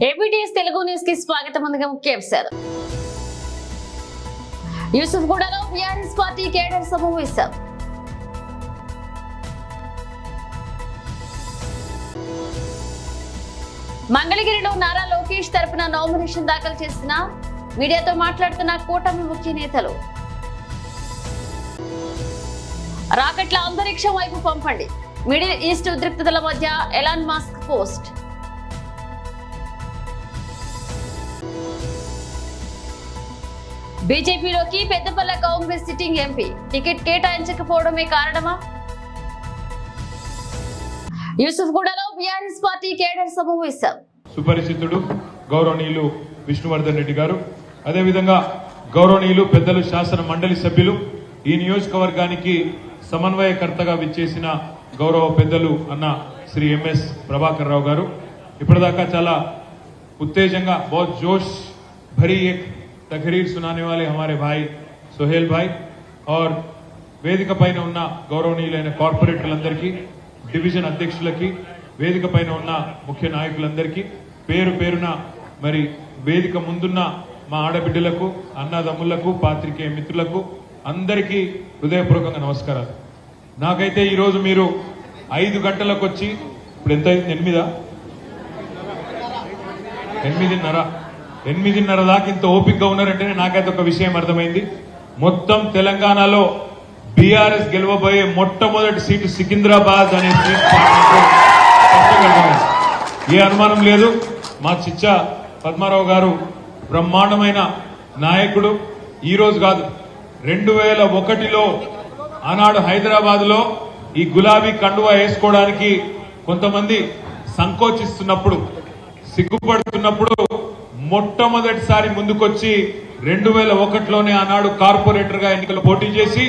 APTS Telugu news కి స్వాగతం. ముందుగా ముఖ్యాంశాలు. యూసుఫ్గూడలో బీఆర్ఎస్ పార్టీ కేడర్ సమావేశం. మంగళగిరిలో నారా లోకేష్ తరపున నామినేషన్ దాఖలు చేసిన మీడియాతో మాట్లాడుతున్న కూటమి ముఖ్య నేతలు. రాకెట్ల అంతరిక్షం వైపు పంపండి, మిడిల్ ఈస్ట్ ఉద్రిక్తతల మధ్య ఎలాన్ మస్క్ పోస్ట్. బీజేపీలోకి Peddapalli Congress sitting MP ticket కేటాయించకపోవడమే కారణమా? యూసుఫ్గూడలో బీఆర్ఎస్ పార్టీ కేడర్ సమావేశం. సుపరిచితుడు గౌరవనీయులు విష్ణువర్ధన్ రెడ్డి గారు, అదేవిధంగా గౌరవనీయులు పెద్దలు శాసన మండలి సభ్యులు, ఈ నియోజకవర్గానికి సమన్వయకర్తగా విచ్చేసిన గౌరవ పెద్దలు అన్న శ్రీ ఎంఎస్ ప్రభాకర్ రావు గారు, ఇప్పటిదాకా చాలా ఉత్తేజంగా बहुत जोश भरी एक तकरीर सुनाने वाले हमारे भाई सोहेल भाई और వేదిక పైన ఉన్న గౌరవనీయులైన కార్పొరేటర్లందరికీ, డివిజన్ అధ్యక్షులకి, వేదిక పైన ఉన్న ముఖ్య నాయకులందరికీ పేరు పేరున మరి వేదిక ముందున్న మా ఆడబిడ్డలకు, అన్నదమ్ములకు, పాత్రికేయ మిత్రులకు అందరికీ హృదయపూర్వకంగా నమస్కారాలు. నాకైతే ఈరోజు మీరు 5 గంటలకు వచ్చి, ఇప్పుడు ఎంత అయింది? 8:30 దాకా ఇంత ఓపికగా ఉన్నారంటే నాకైతే ఒక విషయం అర్థమైంది. మొత్తం తెలంగాణలో బీఆర్ఎస్ గెలవబోయే మొట్టమొదటి సీటు సికింద్రాబాద్ అనే సీట్. ఏ అనుమానం లేదు, మా చిచ్చా పద్మారావు గారు బ్రహ్మాండమైన నాయకుడు. ఈ రోజు కాదు, 2001లో ఆనాడు హైదరాబాద్ లో ఈ గులాబీ కండువా వేసుకోవడానికి కొంతమంది సంకోచిస్తున్నప్పుడు, సిగ్గుపడుతున్నప్పుడు మొట్టమొదటిసారి ముందుకొచ్చి 2001లోనే ఆనాడు కార్పొరేటర్ గా ఎన్నికలు పోటీ చేసి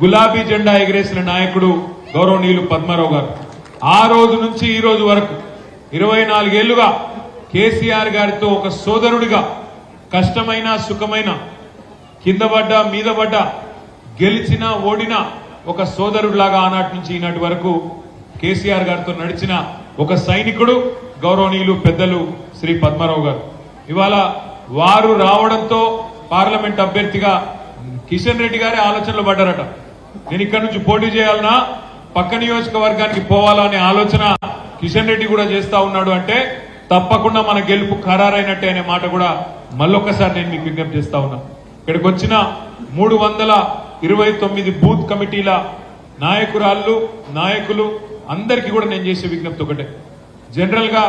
గులాబీ జెండా ఎగిరేసిన నాయకుడు గౌరవనీయులు పద్మారావు గారు. ఆ రోజు నుంచి ఈ రోజు వరకు 24 ఏళ్లుగా కేసీఆర్ గారితో ఒక సోదరుడిగా కష్టమైన సుఖమైన, కింద పడ్డా మీద పడ్డా, గెలిచినా ఓడినా ఒక సోదరుడిలాగా ఆనాటి నుంచి ఈనాటి వరకు కేసీఆర్ గారితో నడిచిన ఒక సైనికుడు గౌరవనీయులు పెద్దలు శ్రీ పద్మారావు గారు. ఇవాళ వారు రావడంతో పార్లమెంట్ అభ్యర్థిగా కిషన్ రెడ్డి గారి ఆలోచనలు పడ్డారట. నేను ఇక్కడ నుంచి పోటీ చేయాలన్నా, పక్క నియోజకవర్గానికి పోవాలా అనే ఆలోచన కిషన్ రెడ్డి కూడా చేస్తా ఉన్నాడు. అంటే తప్పకుండా మన గెలుపు ఖరారైనట్టే అనే మాట కూడా మళ్ళొక్కసారి నేను మీకు విజ్ఞప్తి చేస్తా ఉన్నా. ఇక్కడికి వచ్చిన 329 బూత్ కమిటీల నాయకురాళ్ళు, నాయకులు అందరికీ కూడా నేను చేసే విజ్ఞప్తి ఒకటే. జనరల్ గా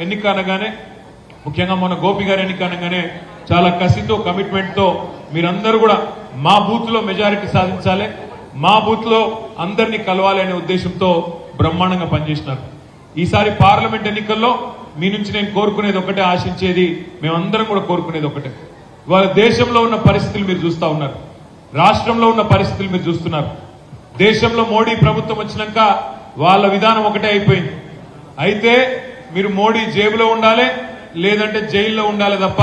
ఎన్నిక అనగానే, ముఖ్యంగా మొన్న గోపి గారి ఎన్నిక అనగానే చాలా కసితో, కమిట్మెంట్ తో మీరందరూ కూడా మా బూత్ లో మెజారిటీ సాధించాలి, మా బూత్ లో అందరినీ కలవాలి అనే ఉద్దేశంతో బ్రహ్మాండంగా పనిచేసినారు. ఈసారి పార్లమెంట్ ఎన్నికల్లో మీ నుంచి నేను కోరుకునేది ఒకటే, ఆశించేది మేమందరం కూడా కోరుకునేది ఒకటే. ఇవాళ దేశంలో ఉన్న పరిస్థితులు మీరు చూస్తా ఉన్నారు, రాష్ట్రంలో ఉన్న పరిస్థితులు మీరు చూస్తున్నారు. దేశంలో మోడీ ప్రభుత్వం వచ్చినాక వాళ్ళ విధానం ఒకటే అయిపోయింది. అయితే మీరు మోడీ జేబులో ఉండాలి, లేదంటే జైల్లో ఉండాలి తప్ప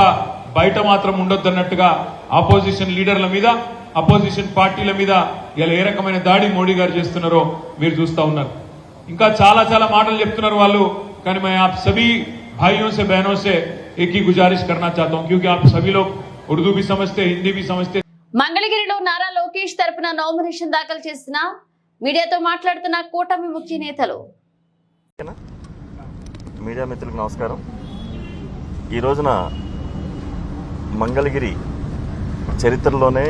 బయట మాత్రం ఉండొద్దన్నట్టుగా ఆపోజిషన్ లీడర్ల మీద, అపోజిషన్ పార్టీల మీద ఇలా ఏ రకమైన దాడి మోడీ గారు చేస్తున్నారో మీరు చూస్తా ఉన్నారు. ఇంకా చాలా చాలా మాటలు చెప్తున్నారు వాళ్ళు. కానీ मैं आप सभी भाइयों से बहनों से एक ही गुजारिश करना चाहता हूं, क्योंकि आप सभी लोग उर्दू भी समझते, हिंदी भी समझते. మంగళగిరిలో నారా లోకేష్ తరపున నామినేషన్ దాఖలు చేసిన మీడియాతో మాట్లాడుతున్న కూటమి ముఖ్య నేతలు. మీడియా మిత్రులకు నమస్కారం. ఈ రోజున మంగళగిరి చరిత్రలోనే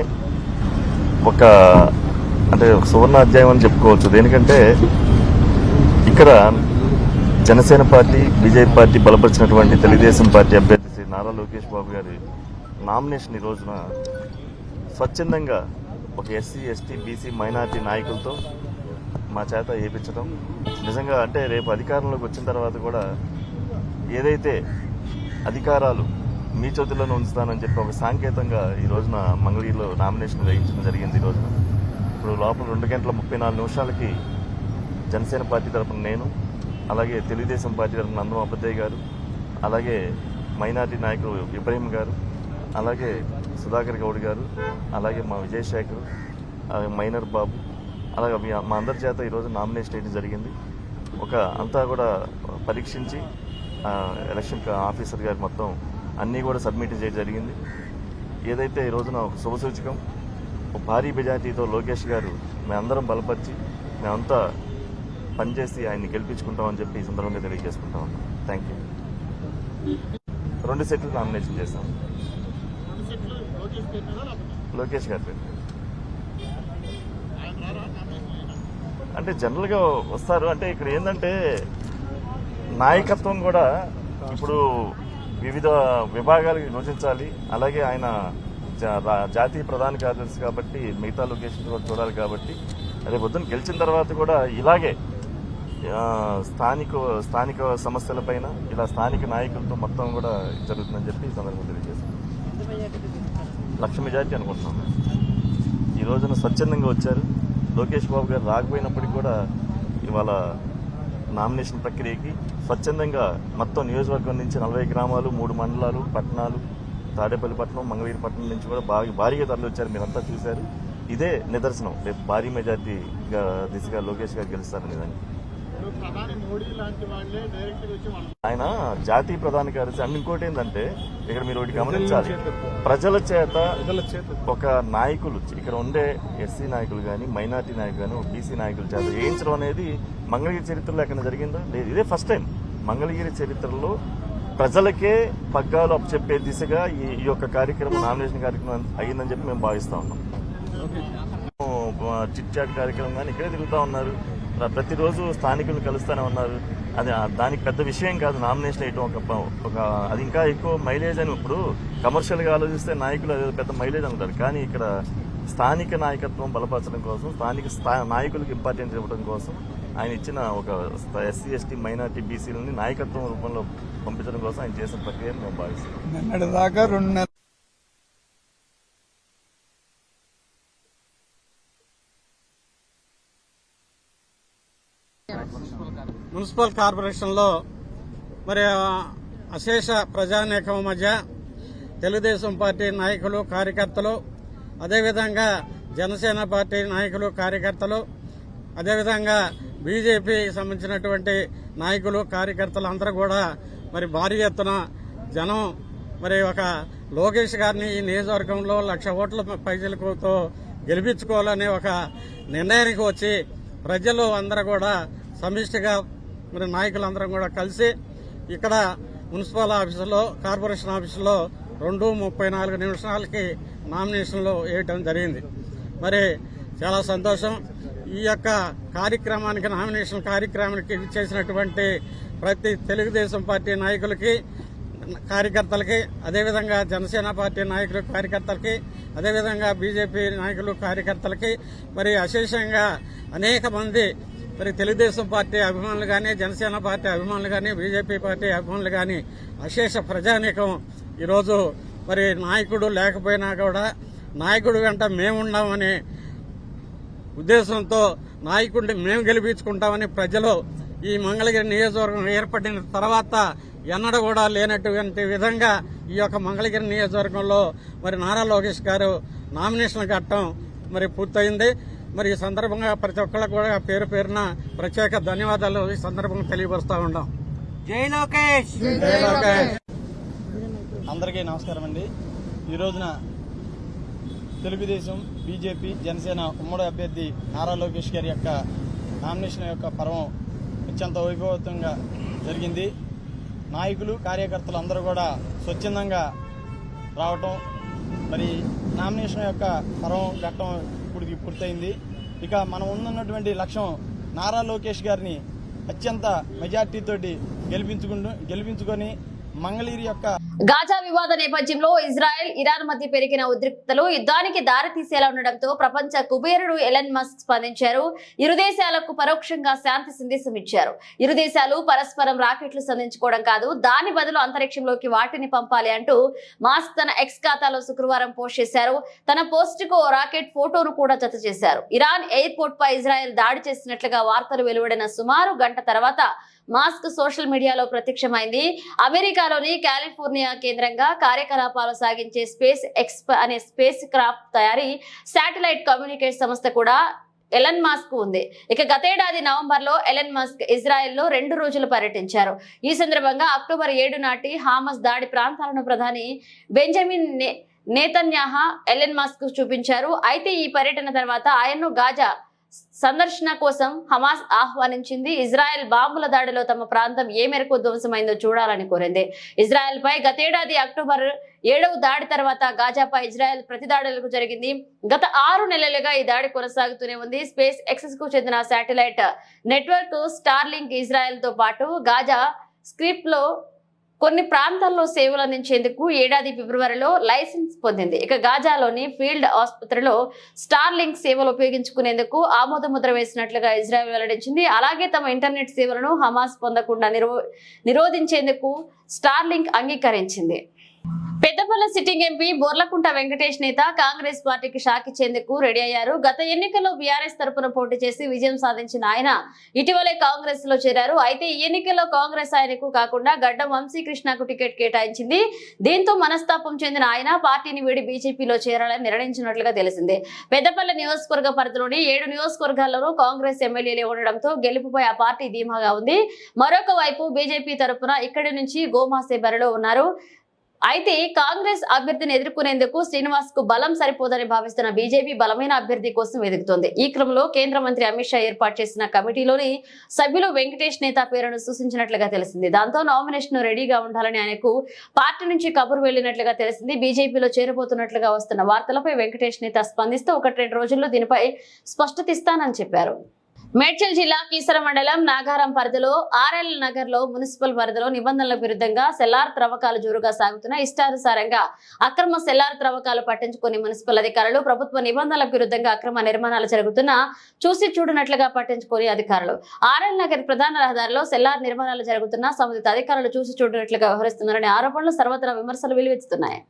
ఒక సువర్ణ అధ్యాయం అని చెప్పుకోవచ్చు. దేనికంటే ఇక్కడ జనసేన పార్టీ, బీజేపీ పార్టీ బలపరిచినటువంటి తెలుగుదేశం పార్టీ అభ్యర్థి శ్రీ నారా లోకేష్ బాబు గారి నామినేషన్ ఈ రోజున స్వచ్ఛందంగా ఒక ఎస్సీ, ఎస్టీ, బీసీ, మైనార్టీ నాయకులతో మా చేత వేయించడం నిజంగా, అంటే రేపు అధికారంలోకి వచ్చిన తర్వాత కూడా ఏదైతే అధికారాలు మీ చేతుల్లోనే ఉంచుతానని చెప్పి ఒక సాంకేతంగా ఈ రోజున మంగళగిరిలో నామినేషన్ వేయించడం జరిగింది. ఈ రోజున ఇప్పుడు లోపల 2:34 జనసేన పార్టీ తరఫున నేను, అలాగే తెలుగుదేశం పార్టీ తరఫున నందం అబద్దయ్య గారు, అలాగే మైనార్టీ నాయకులు ఇబ్రహీం గారు, అలాగే సుధాకర్ గౌడ్ గారు, అలాగే మా విజయశేఖర్, మైనర్ బాబు, అలాగే మా అందరి చేత ఈరోజు నామినేషన్ వేయడం జరిగింది. అంతా కూడా పరీక్షించి ఎలక్షన్ ఆఫీసర్ గారు మొత్తం అన్నీ కూడా సబ్మిట్ చేయడం జరిగింది. ఏదైతే ఈ రోజున ఒక శుభసూచకం భారీ మెజార్టీతో లోకేష్ గారు మేమందరం బలపరిచి మేమంతా పనిచేసి ఆయన్ని గెలిపించుకుంటామని చెప్పి ఈ సందర్భంగా తెలియజేసుకుంటా ఉన్నాం. Thank you. 2 సెట్లు నామినేషన్ చేశాం. లోకేష్ గారి పేరు అంటే జనరల్గా వస్తారు. అంటే ఇక్కడ ఏంటంటే నాయకత్వం కూడా ఇప్పుడు వివిధ విభాగాలకు విభజించాలి. అలాగే ఆయన జాతీయ ప్రధాన కార్యదర్శి కాబట్టి మిగతా లొకేషన్ కూడా చూడాలి కాబట్టి రేపు పొద్దున గెలిచిన తర్వాత కూడా ఇలాగే స్థానిక సమస్యలపైన ఇలా స్థానిక నాయకులతో మొత్తం కూడా జరుగుతుందని చెప్పి ఈ సందర్భంగా తెలియజేస్తాం. 1,00,000 మెజార్టీ అనుకుంటున్నాం. ఈ రోజున స్వచ్ఛందంగా వచ్చారు. లోకేష్ బాబు గారు రాకపోయినప్పటికీ కూడా ఇవాళ నామినేషన్ ప్రక్రియకి స్వచ్ఛందంగా మొత్తం నియోజకవర్గం నుంచి 40 గ్రామాలు, 3 మండలాలు, పట్టణాలు, తాడేపల్లిపట్నం, మంగళగిరిపట్నం నుంచి కూడా భారీగా తరలి వచ్చారు. మీరంతా చూశారు. ఇదే నిదర్శనం రేపు భారీ మెజార్టీ దిశగా లోకేష్ గారు గెలుస్తారనే దానికి. ఆయన జాతీయ ప్రధాన కార్యదర్శి. అండ్ ఇంకోటి ఏంటంటే ఇక్కడ మీరు ఒకటి గమనించాలి, ప్రజల చేత ఒక నాయకులు ఇక్కడ ఉండే ఎస్సీ నాయకులు కానీ, మైనార్టీ నాయకులు కానీ, బీసీ నాయకుల చేత వేయించడం అనేది మంగళగిరి చరిత్రలో ఎక్కడ జరిగిందో లేదు. ఇదే ఫస్ట్ టైం మంగళగిరి చరిత్రలో ప్రజలకే పగ్గాలు అప్పచెప్పే దిశగా ఈ యొక్క కార్యక్రమం, నామినేషన్ కార్యక్రమం అయ్యిందని చెప్పి మేము భావిస్తా ఉన్నాం. చిట్ చాట్ కార్యక్రమం కానీ ఇక్కడే తిరుగుతూ ఉన్నారు. ప్రతిరోజు స్థానికులు కలుస్తూనే ఉన్నారు. అది దానికి పెద్ద విషయం కాదు నామినేషన్ వేయటం. ఒక అది ఇంకా ఎక్కువ మైలేజ్ అని ఇప్పుడు కమర్షియల్గా ఆలోచిస్తే నాయకులు అది పెద్ద మైలేజ్ అంటారు. కానీ ఇక్కడ స్థానిక నాయకత్వం బలపరచడం కోసం, స్థానిక నాయకులకు ఇంపార్టెన్స్ ఇవ్వడం కోసం ఆయన ఇచ్చిన ఒక ఎస్సీ, ఎస్టీ, మైనార్టీ, బీసీలని నాయకత్వం రూపంలో పంపించడం కోసం ఆయన చేసిన ప్రక్రియ మేము భావిస్తాం. మున్సిపల్ కార్పొరేషన్లో మరి అశేష ప్రజానీకం మధ్య తెలుగుదేశం పార్టీ నాయకులు, కార్యకర్తలు, అదేవిధంగా జనసేన పార్టీ నాయకులు, కార్యకర్తలు, అదేవిధంగా బీజేపీకి సంబంధించినటువంటి నాయకులు, కార్యకర్తలు అందరూ కూడా మరి భారీ ఎత్తున జనం మరి ఒక లోకేష్ గారిని ఈ నియోజకవర్గంలో 1,00,000 ఓట్ల పైసలతో గెలిపించుకోవాలనే ఒక నిర్ణయానికి వచ్చి ప్రజలు అందరూ కూడా సమిష్టిగా మరి నాయకులందరం కూడా కలిసి ఇక్కడ మున్సిపల్ ఆఫీసులో, కార్పొరేషన్ ఆఫీసులో 2:34 నామినేషన్లు వేయటం జరిగింది. మరి చాలా సంతోషం. ఈ యొక్క కార్యక్రమానికి, నామినేషన్ కార్యక్రమానికి చేసినటువంటి ప్రతి తెలుగుదేశం పార్టీ నాయకులకి, కార్యకర్తలకి, అదేవిధంగా జనసేన పార్టీ నాయకులు, కార్యకర్తలకి, అదేవిధంగా బీజేపీ నాయకులు, కార్యకర్తలకి, మరి అశేషంగా అనేక మంది మరి తెలుగుదేశం పార్టీ అభిమానులు కానీ, జనసేన పార్టీ అభిమానులు కానీ, బీజేపీ పార్టీ అభిమానులు కానీ అశేష ప్రజానీకం ఈరోజు మరి నాయకుడు లేకపోయినా కూడా నాయకుడు వెంట మేమున్నామనే ఉద్దేశంతో నాయకుడిని మేము గెలిపించుకుంటామని ప్రజలు ఈ మంగళగిరి నియోజకవర్గం ఏర్పడిన తర్వాత ఎన్నడూ కూడా లేనటువంటి విధంగా ఈ యొక్క మంగళగిరి నియోజకవర్గంలో మరి నారా లోకేష్ గారు నామినేషన్ కట్టడం మరి పూర్తయింది. మరి ఈ సందర్భంగా ప్రతి ఒక్కళ్ళకు కూడా పేరు పేరున ప్రత్యేక ధన్యవాదాలు ఈ సందర్భంగా తెలియపరుస్తూ ఉన్నాం. జై లోకేష్. జై లోకేష్. అందరికీ నమస్కారం అండి. ఈ రోజున తెలుగుదేశం, బీజేపీ, జనసేన ఉమ్మడి అభ్యర్థి నారా లోకేష్ గారి యొక్క నామినేషన్ యొక్క పర్వం అత్యంత వైభవంతంగా జరిగింది. నాయకులు, కార్యకర్తలు అందరూ కూడా స్వచ్ఛందంగా రావటం, మరి నామినేషన్ యొక్క పర్వం ఘట్టం ఇప్పుడు పూర్తయింది. ఇక మనం ఉన్నటువంటి లక్ష్యం నారా లోకేష్ గారిని అత్యంత మెజార్టీతోటి గెలిపించుకొని మంగళగిరి యొక్క గాజా వివాద నేపథ్యంలో ఇజ్రాయెల్, ఇరాన్ మధ్య పెరిగిన ఉద్రిక్తతలు యుద్ధానికి దారితీసేలా ఉండడంతో ప్రపంచ కుబేరుడు ఎలన్ మస్క్ స్పందించారు. ఇరు దేశాలకు పరోక్షంగా శాంతి సందేశం ఇచ్చారు. ఇరు దేశాలు పరస్పరం రాకెట్లు సంధించుకోవడం కాదు, దాని బదులు అంతరిక్షంలోకి వాటిని పంపాలి అంటూ మాస్క్ తన ఎక్స్ ఖాతాలో శుక్రవారం పోస్ట్ చేశారు. తన పోస్ట్ కు రాకెట్ ఫోటోను కూడా జత చేశారు. ఇరాన్ ఎయిర్పోర్ట్ పై ఇజ్రాయెల్ దాడి చేసినట్లుగా వార్తలు వెలువడిన సుమారు గంట తర్వాత మాస్క్ సోషల్ మీడియాలో ప్రత్యక్షమైంది. అమెరికాలోని కాలిఫోర్నియా కేంద్రంగా కార్యకలాపాలు సాగించే స్పేస్ ఎక్స్ అనే స్పేస్ క్రాఫ్ట్ తయారీ శాటిలైట్ కమ్యూనికేట్ సంస్థ కూడా ఎలన్ మస్క్ ఉంది. ఇక గతేడాది నవంబర్లో ఎలన్ మస్క్ ఇజ్రాయెల్లో 2 రోజులు పర్యటించారు. ఈ సందర్భంగా అక్టోబర్ 7 నాటి హామస్ దాడి ప్రాంతాలను ప్రధాని బెంజమిన్ నేతన్యాహు ఎలన్ మస్క్ చూపించారు. అయితే ఈ పర్యటన తర్వాత ఆయన్ను గాజా సందర్శన కోసం హమాస్ ఆహ్వానించింది. ఇజ్రాయెల్ బాంబుల దాడిలో తమ ప్రాంతం ఏ మేరకు ధ్వంసమైందో చూడాలని కోరింది. ఇజ్రాయెల్ పై గతేడాది అక్టోబర్ 7వ దాడి తర్వాత గాజాపై ఇజ్రాయెల్ ప్రతిదాడులకు జరిగింది. గత 6 నెలలుగా ఈ దాడి కొనసాగుతూనే ఉంది. స్పేస్ ఎక్స్ కు చెందిన శాటిలైట్ నెట్వర్క్ స్టార్లింక్ ఇజ్రాయెల్ తో పాటు గాజా స్క్రిప్ట్ లో కొన్ని ప్రాంతాల్లో సేవలు అందించేందుకు ఏడాది ఫిబ్రవరిలో లైసెన్స్ పొందింది. ఇక గాజాలోని ఫీల్డ్ ఆసుపత్రిలో స్టార్లింక్ సేవలు ఉపయోగించుకునేందుకు ఆమోదముద్ర వేసినట్లుగా ఇజ్రాయెల్ వెల్లడించింది. అలాగే తమ ఇంటర్నెట్ సేవలను హమాస్ పొందకుండా నిరోధించేందుకు స్టార్లింక్ అంగీకరించింది. పెద్దపల్లి సిట్టింగ్ ఎంపీ బోర్లకుంట వెంకటేష్ నేత కాంగ్రెస్ పార్టీకి షాక్ ఇచ్చేందుకు రెడీ అయ్యారు. గత ఎన్నికల్లో బీఆర్ఎస్ తరపున పోటీ చేసి విజయం సాధించిన ఆయన ఇటీవలే కాంగ్రెస్ లో చేరారు. అయితే ఈ ఎన్నికల్లో కాంగ్రెస్ ఆయనకు కాకుండా గడ్డం వంశీకృష్ణకు టికెట్ కేటాయించింది. దీంతో మనస్తాపం చెందిన ఆయన పార్టీని వీడి బీజేపీలో చేరాలని నిర్ణయించినట్లుగా తెలిసింది. పెద్దపల్లి నియోజకవర్గ పరిధిలోని 7 నియోజకవర్గాల్లోనూ కాంగ్రెస్ ఎమ్మెల్యేలే ఉండడంతో గెలుపుపై ఆ పార్టీ ధీమాగా ఉంది. మరొక వైపు బీజేపీ తరపున ఇక్కడి నుంచి గోమాసే బరిలో ఉన్నారు. అయితే కాంగ్రెస్ అభ్యర్థిని ఎదుర్కొనేందుకు శ్రీనివాస్ కు బలం సరిపోదని భావిస్తున్న బీజేపీ బలమైన అభ్యర్థి కోసం వెతుకుతోంది. ఈ క్రమంలో కేంద్ర మంత్రి అమిత్ షా ఏర్పాటు చేసిన కమిటీలోని సభ్యులు వెంకటేష్ నేత పేరును సూచించినట్లుగా తెలిసింది. దాంతో నామినేషన్ రెడీగా ఉండాలని ఆయనకు పార్టీ నుంచి కబురు వెళ్లినట్లుగా తెలిసింది. బీజేపీలో చేరబోతున్నట్లుగా వస్తున్న వార్తలపై వెంకటేష్ నేత స్పందిస్తూ 1-2 రోజుల్లో దీనిపై స్పష్టత ఇస్తానని చెప్పారు. మేడ్చల్ జిల్లా కీసర మండలం నాగారం పరిధిలో ఆర్ఎల్ నగర్ లో మున్సిపల్ పరిధిలో నిబంధనలకు విరుద్ధంగా సెల్లార్ త్రవ్వకాలు జోరుగా సాగుతున్న ఇష్టానుసారంగా అక్రమ సెల్లార్ త్రవ్వకాలు పట్టించుకుని మున్సిపల్ అధికారులు ప్రభుత్వ నిబంధనలకు విరుద్ధంగా అక్రమ నిర్మాణాలు జరుగుతున్నా చూసి చూడనట్లుగా పట్టించుకుని అధికారులు ఆర్ఎల్ నగర్ ప్రధాన రహదారిలో సెల్లార్ నిర్మాణాలు జరుగుతున్నా సంబంధిత అధికారులు చూసి చూడనట్లుగా వ్యవహరిస్తున్నారనే ఆరోపణలు సర్వత్రా విమర్శలు వెలువెత్తుతున్నాయి.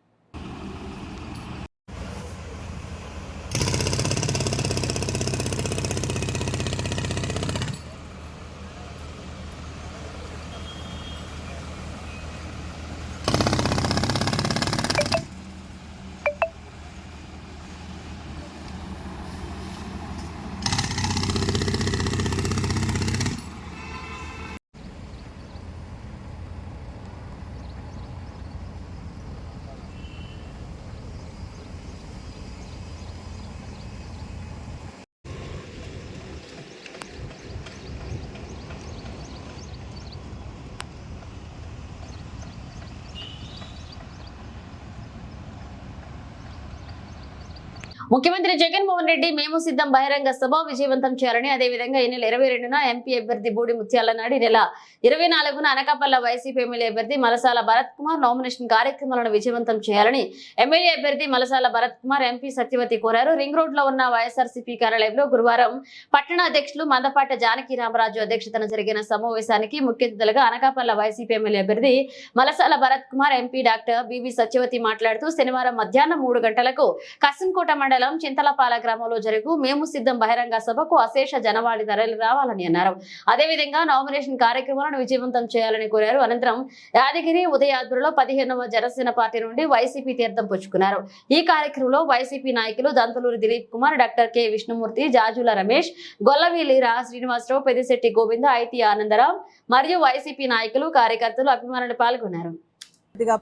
ముఖ్యమంత్రి జగన్మోహన్ రెడ్డి మేము సిద్ధం బహిరంగ సభ విజయవంతం చేయాలని, అదేవిధంగా ఈ నెల 22న ఎంపీ అభ్యర్థి బూడి ముత్యాల నాడు, నెల 24న అనకాపల్లి వైసీపీ ఎమ్మెల్యే అభ్యర్థి మలసాల భరత్ కుమార్ నామినేషన్ కార్యక్రమాలను విజయవంతం చేయాలని ఎమ్మెల్యే అభ్యర్థి మలసాల భరత్ కుమార్, ఎంపీ సత్యవతి కోరారు. రింగ్ రోడ్ లో ఉన్న వైఎస్ఆర్సీపీ కార్యాలయంలో గురువారం పట్టణ అధ్యక్షులు మందపాటి జానకి రామరాజు అధ్యక్షతన జరిగిన సమావేశానికి ముఖ్య అతిథులుగా అనకాపల్లి వైసీపీ ఎమ్మెల్యే అభ్యర్థి Malasala Bharat Kumar, MP doctor BV Satyavathi మాట్లాడుతూ శనివారం మధ్యాహ్నం 3 గంటలకు కసింకోట మండలం చింతలపాల గ్రామంలో జరుగు మేము సిద్ధం బహిరంగ సభకు అశేష జనవాళి తరలి రావాలని అన్నారు. అదేవిధంగా నామినేషన్ కార్యక్రమాలను విజయవంతం చేయాలని కోరారు. అనంతరం యాదగిరి ఉదయాద్రిలో 15వ జనసేన పార్టీ నుండి వైసీపీ తీర్థం పుచ్చుకున్నారు. ఈ కార్యక్రమంలో వైసీపీ నాయకులు దంతలూరి దిలీప్ కుమార్, డాక్టర్ కె విష్ణుమూర్తి, జాజుల రమేష్, గొల్లవీలి శ్రీనివాసరావు, పెద్దిశెట్టి గోవింద, ఐతి ఆనందరావు మరియు వైసీపీ నాయకులు, కార్యకర్తలు, అభిమానులు పాల్గొన్నారు.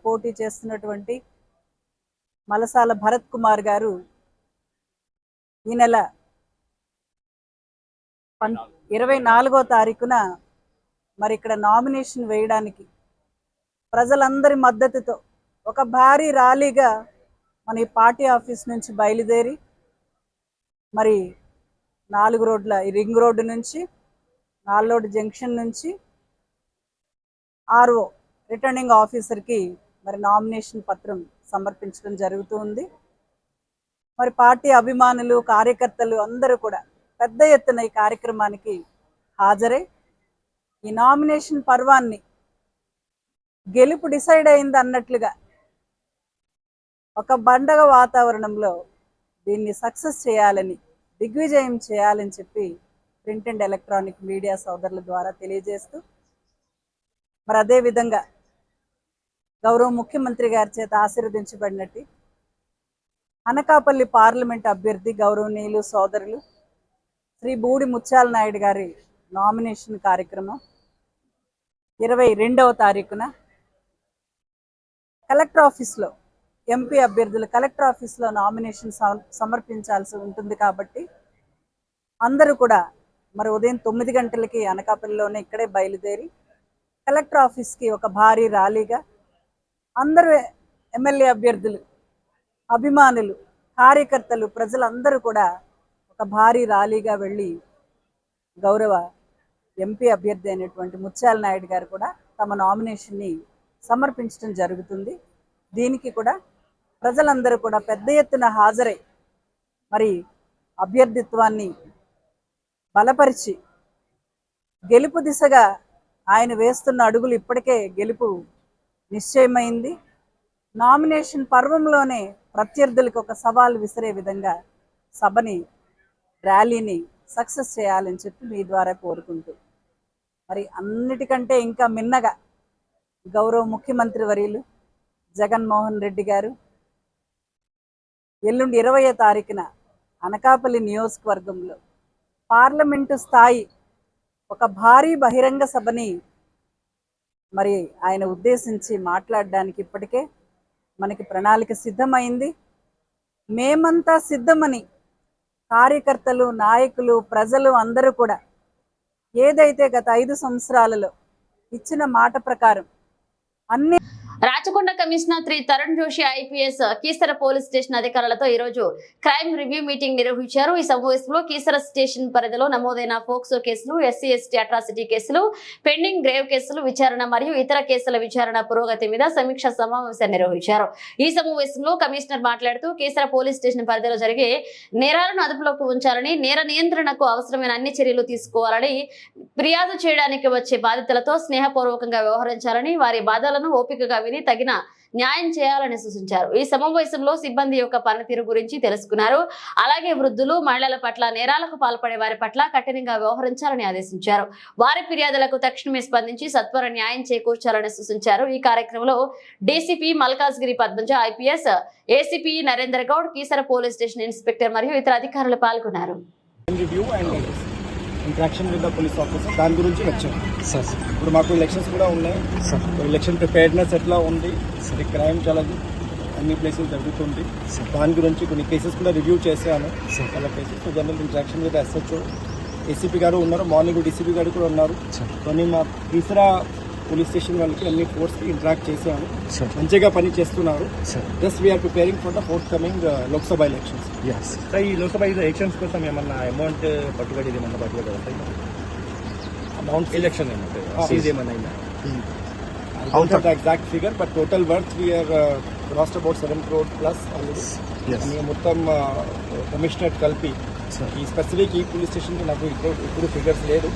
పోటీ చేస్తున్నటువంటి మలసాల భరత్ కుమార్ గారు ఈ నెల 24వ తారీఖున మరి ఇక్కడ నామినేషన్ వేయడానికి ప్రజలందరి మద్దతుతో ఒక భారీ ర్యాలీగా మన ఈ పార్టీ ఆఫీస్ నుంచి బయలుదేరి మరి 4 రోడ్ల రింగ్ రోడ్డు నుంచి నాల్లోడ్ జంక్షన్ నుంచి ఆర్ఓ రిటర్నింగ్ ఆఫీసర్కి మరి నామినేషన్ పత్రం సమర్పించడం జరుగుతుంది. మరి పార్టీ అభిమానులు, కార్యకర్తలు అందరూ కూడా పెద్ద ఎత్తున ఈ కార్యక్రమానికి హాజరై ఈ నామినేషన్ పర్వాన్ని గెలుపు డిసైడ్ అయింది అన్నట్లుగా ఒక పండగ వాతావరణంలో దీన్ని సక్సెస్ చేయాలని, దిగ్విజయం చేయాలని చెప్పి ప్రింట్ అండ్ ఎలక్ట్రానిక్ మీడియా సోదరుల ద్వారా తెలియజేస్తూ మరి అదేవిధంగా గౌరవ ముఖ్యమంత్రి గారి చేత ఆశీర్వదించబడినట్టు అనకాపల్లి పార్లమెంట్ అభ్యర్థి గౌరవనీయులు సోదరులు శ్రీ బూడి ముత్యాల నాయుడు గారి నామినేషన్ కార్యక్రమం 22వ తారీఖున కలెక్టర్ ఆఫీస్లో ఎంపీ అభ్యర్థులు కలెక్టర్ ఆఫీస్లో నామినేషన్ సమర్పించాల్సి ఉంటుంది కాబట్టి అందరూ కూడా మరి ఉదయం 9 గంటలకి అనకాపల్లిలోనే ఇక్కడే బయలుదేరి కలెక్టర్ ఆఫీస్కి ఒక భారీ ర్యాలీగా అందరూ ఎమ్మెల్యే అభ్యర్థులు అభిమానులు కార్యకర్తలు ప్రజలందరూ కూడా ఒక భారీ ర్యాలీగా వెళ్ళి గౌరవ ఎంపీ అభ్యర్థి అయినటువంటి ముత్యాల నాయుడు గారు కూడా తమ నామినేషన్ని సమర్పించడం జరుగుతుంది. దీనికి కూడా ప్రజలందరూ కూడా పెద్ద ఎత్తున హాజరై మరి అభ్యర్థిత్వాన్ని బలపరిచి గెలుపు దిశగా ఆయన వేస్తున్న అడుగులు ఇప్పటికే గెలుపు నిశ్చయమైంది. నామినేషన్ పర్వంలోనే ప్రత్యర్థులకు ఒక సవాల్ విసిరే విధంగా సభని ర్యాలీని సక్సెస్ చేయాలని చెప్పి మీ ద్వారా కోరుకుంటూ మరి అన్నిటికంటే ఇంకా మిన్నగా గౌరవ ముఖ్యమంత్రి వర్యులు జగన్మోహన్ రెడ్డి గారు ఎల్లుండి 20వ తారీఖున అనకాపల్లి నియోజకవర్గంలో పార్లమెంటు స్థాయి ఒక భారీ బహిరంగ సభని మరి ఆయన ఉద్దేశించి మాట్లాడడానికి ఇప్పటికే మనకి ప్రణాళిక సిద్ధమైంది. మేమంతా సిద్ధమని కార్యకర్తలు నాయకులు ప్రజలు అందరూ కూడా ఏదైతే గత 5 సంవత్సరాలలో ఇచ్చిన మాట ప్రకారం అన్ని Rachakonda commissioner Shri Tarun Joshi IPS Keesara police station అధికారులతో ఈ రోజు క్రైమ్ రివ్యూ మీటింగ్ నిర్వహించారు. ఈ సమావేశంలో కీసర స్టేషన్ పరిధిలో నమోదైన ఫోక్సో కేసులు, SC/ST అట్రాసిటీ కేసులు, పెండింగ్ గ్రేవ్ కేసులు విచారణ మరియు ఇతర కేసుల విచారణ పురోగతి మీద సమీక్ష సమావేశం నిర్వహించారు. ఈ సమావేశంలో కమిషనర్ మాట్లాడుతూ కీసర పోలీస్ స్టేషన్ పరిధిలో జరిగే నేరాలను అదుపులోకి ఉంచాలని, నేర నియంత్రణకు అవసరమైన అన్ని చర్యలు తీసుకోవాలని, ఫిర్యాదు చేయడానికి వచ్చే బాధితులతో స్నేహపూర్వకంగా వ్యవహరించాలని, వారి బాధలను ఓపికగా విని తగిన న్యాయం చేయాలని సూచించారు. ఈ సమావేశంలో సిబ్బంది యొక్క పనితీరు గురించి తెలుసుకున్నారు. అలాగే వృద్ధులు, మహిళల పట్ల నేరాలకు పాల్పడే వారి పట్ల కఠినంగా వ్యవహరించాలని ఆదేశించారు. వారి ఫిర్యాదులకు తక్షణమే స్పందించి సత్వర న్యాయం చేకూర్చాలని సూచించారు. ఈ కార్యక్రమంలో DCP Malkajgiri Padmaja IPS, ACP Narender Goud, Keesara police station inspector మరియు ఇతర అధికారులు పాల్గొన్నారు. Interaction with the police officer దాని గురించి వచ్చాం సార్. ఇప్పుడు మాకు ఎలక్షన్స్ కూడా ఉన్నాయి సార్. ఎలక్షన్ ప్రిపేర్డ్నెస్ ఎట్లా ఉంది, క్రైమ్ చాలా అన్ని ప్లేసెస్ జరుగుతుంది. దాని గురించి కొన్ని కేసెస్ కూడా రివ్యూ చేశాను చాలా cases. General interaction with SHO, ACP గారు ఉన్నారు, మార్నింగ్ డీసీపీ గారు కూడా ఉన్నారు. కొన్ని మా తీసరా పోలీస్ స్టేషన్ వాళ్ళకి అన్ని ఫోర్స్కి ఇంటరాక్ట్ చేశాను, మంచిగా పని చేస్తున్నారు. Just we are preparing for the forthcoming Lok Sabha elections. ఈ లోక్సభ ఎలక్షన్స్ కోసం ఏమన్నా అమౌంట్ పట్టుబడి ఏమన్నా పట్టుబడి అమౌంట్ ఎలక్షన్ ఏమన్నా exact figure but total worth we are last about 7 crore plus already. మొత్తం కమిషనర్ కలిపి ఈ స్పెసిఫిక్ ఈ పోలీస్ స్టేషన్ కి నాకు ఇప్పుడు ఫిగర్స్ లేదు,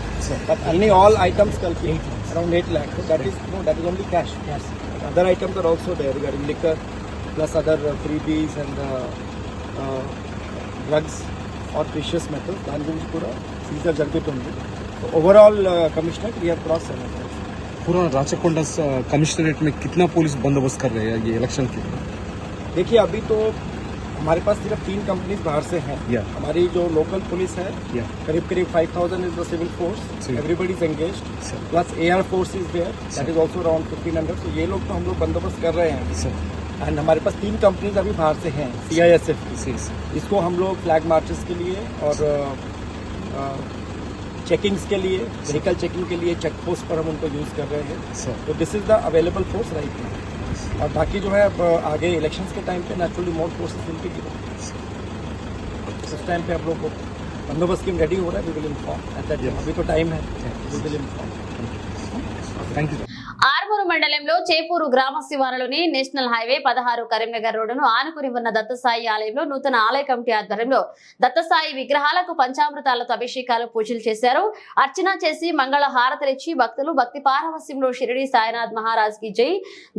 బట్ అన్ని ఆల్ ఐటమ్స్ కలిపి around 8 lakhs. That is only cash. Other items are also there regarding liquor plus other freebies and drugs are precious metal. దాని గురించి కూడా సీజర్ జరుగుతుంది. Overall commissioner we have cross पूरा Rachakonda commissionerate में कितना police बंदोबस्त कर रहे हैं ये इलेक्शन के? देखिए अभी तो हमारे पास सिर्फ 3 कंपनीज बाहर से हैं. हमारी जो लोकल पुलिस है करीब 5,000 is the civil force. Everybody is engaged plus AR force is there that is also around 1,500. तो ये लोग तो हम लोग बंदोबस्त कर रहे हैं. एंड हमारे पास 3 कंपनीज अभी बाहर से हैं CISF की. इसको हम लोग फ्लैग मार्चेस के लिए और चेकिंग्स के लिए, व्हीकल चेकिंग के लिए चेक पोस्ट पर हम उनको यूज कर रहे हैं. तो this is the available force right now. और बाकी जो है अब आगे इलेक्शंस के टाइम पे naturally more forces will be given. उस टाइम पे हम लोग को बंदोबस्त की रेडी हो रहा है. We will inform at that time. अभी तो टाइम है, we will inform. Thank you. Armoor మండలంలో చేపూరు గ్రామ శివారులోని నేషనల్ హైవే 16 కరీంనగర్ రోడ్డును ఆనుకుని ఉన్న దత్తసాయి ఆలయంలో నూతన ఆలయ కమిటీ ఆధ్వర్యంలో దత్తసాయి విగ్రహాలకు పంచామృతాలతో అభిషేకాలు పూజలు చేశారు. అర్చన చేసి మంగళ హారతలిచ్చి భక్తులు భక్తి పారవస్యంలో షిరిడి సాయినాథ్ మహారాజ్ కి జై,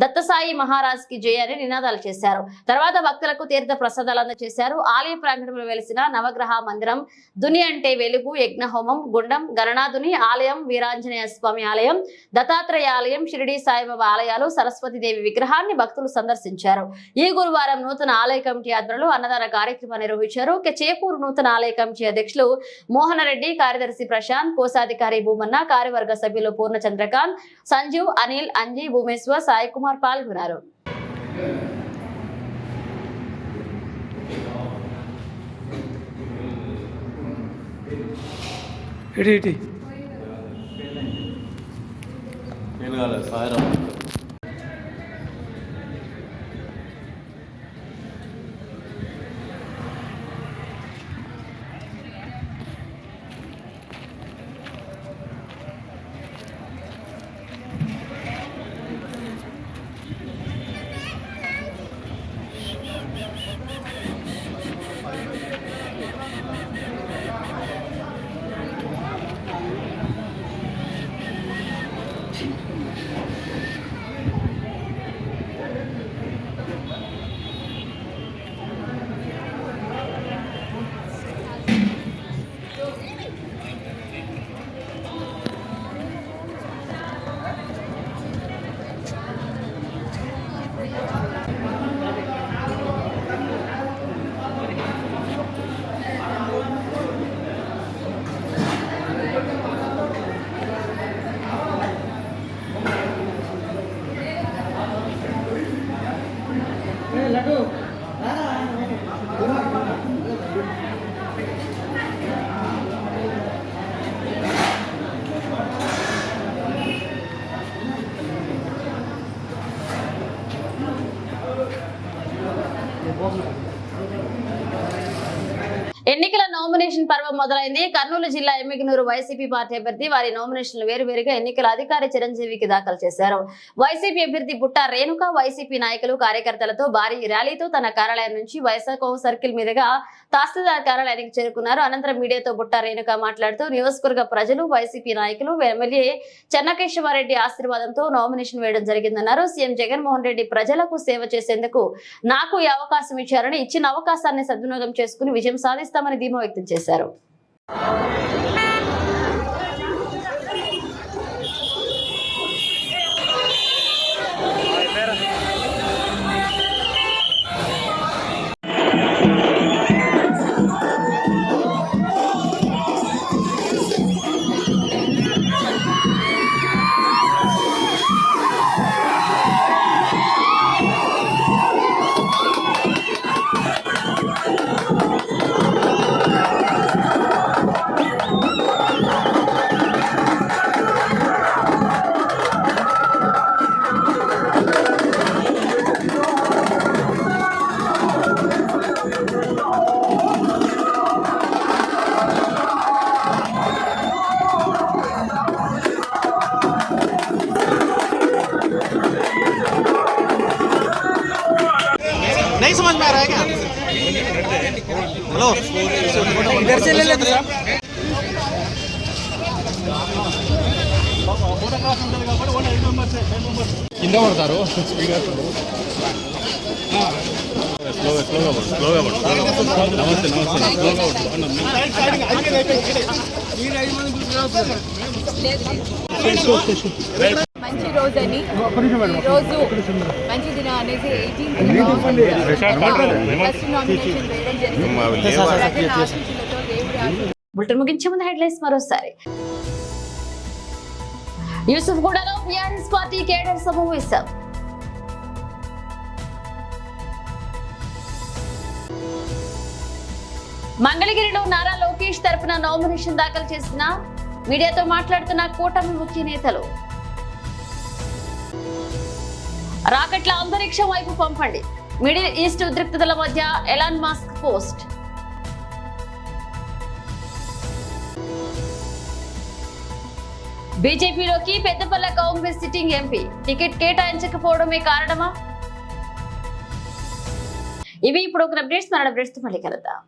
దత్తసాయి మహారాజ్ కి జై అని నినాదాలు చేశారు. తర్వాత భక్తులకు తీర్థ ప్రసాదాలు అందజేశారు. ఆలయ ప్రాంగణంలో వెలిసిన నవగ్రహ మందిరం, దుని అంటే వెలుగు, యజ్ఞహోమం, గుండం, గణనాథుని ఆలయం, వీరాంజనేయ స్వామి ఆలయం, దత్తాత్రేయ ఆలయం, షిరిడి సాయిబాబా ఆలయాలు సరస్వతీదేవి విగ్రహాన్ని భక్తులు సందర్శించారు. ఈ గురువారం నూతన ఆలయ కమిటీ ఆధ్వర్యంలో అన్నదాన కార్యక్రమం నిర్వహించారు. చేపూరు నూతన ఆలయ కమిటీ అధ్యక్షులు మోహనరెడ్డి, కార్యదర్శి ప్రశాంత్, కోశాధికారి భూమన్న, కార్యవర్గ సభ్యులు పూర్ణ చంద్రకాంత్, సంజీవ్, అనిల్, అంజీ, భూమేశ్వర్, సాయి కుమార్ పాల్గొన్నారు. ఎన్నికల నామినేషన్ పర్వం మొదలైంది. కర్నూలు జిల్లా ఎమ్మిగనూరు వైసీపీ పార్టీ అభ్యర్థి వారి నామినేషన్లు వేరువేరుగా ఎన్నికల అధికారి చిరంజీవికి దాఖలు చేశారు. వైసీపీ అభ్యర్థి బుట్టా రేణుక వైసీపీ నాయకులు కార్యకర్తలతో భారీ ర్యాలీతో తన కార్యాలయం నుంచి వైశాఖ సర్కిల్ మీదుగా తహసీల్దార్ కార్యాలయానికి చేరుకున్నారు. అనంతరం మీడియాతో బుట్టా రేణుక మాట్లాడుతూ నియోజకవర్గ ప్రజలు, వైసీపీ నాయకులు, ఎమ్మెల్యే చెన్నకేశవారెడ్డి ఆశీర్వాదంతో నామినేషన్ వేయడం జరిగిందన్నారు. సీఎం జగన్మోహన్ రెడ్డి ప్రజలకు సేవ చేసేందుకు నాకు ఈ అవకాశం ఇచ్చారని, ఇచ్చిన అవకాశాన్ని సద్వినియోగం చేసుకుని విజయం సాధిస్తామని ధీమా వ్యక్తం చేశారు. नहीं समझ में आ रहा है क्या? हेलो इधर से ले लेते हैं। కింద పడతారు మంచి రోజు అని ఈరోజు మంచి దినం అనేసి 18 బులెటిన్ ముగించే ముందు హెడ్లైన్స్ మరోసారి. యూసుఫ్గూడలో టీఆర్ఎస్ పార్టీ కేడర్ సమావేశం. మంగళగిరిలో నారా లోకేష్ తరపున నామినేషన్ దాఖలు చేసిన మీడియాతో మాట్లాడుతున్న కూటమి ముఖ్య నేతలు. రాకెట్ల అంతరిక్షం వైపు పంపండి, మిడిల్ ఈస్ట్ ఉద్రిక్తతల మధ్య ఎలాన్ మస్క్ పోస్ట్. బీజేపీలోకి Peddapalli Congress sitting MP ticket కేటాయించకపోవడమే కారణమా? ఇవి ఇప్పుడు ఒక అప్డేట్స్, మన అప్డేట్స్ మళ్ళీ కలుద్దాం.